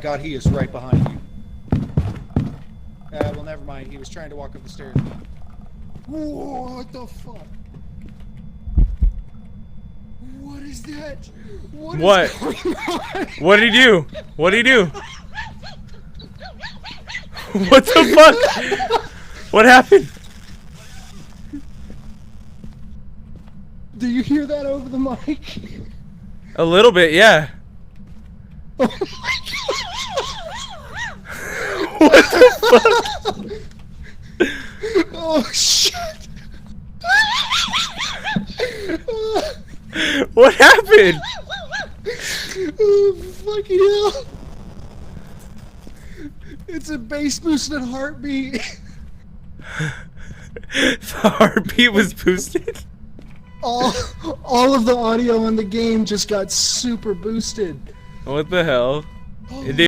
God, he is right behind you. Well, never mind. He was trying to walk up the stairs. Whoa, what the fuck? What is that? What? Is going on? What did he do? What did he do? What the fuck? What happened? Do you hear that over the mic? A little bit, yeah. Oh my God. What the fuck? Oh shit! What happened? Oh fucking hell! It's a bass boosted heartbeat. The heartbeat was boosted? All of the audio in the game just got super boosted. What the hell? Oh. It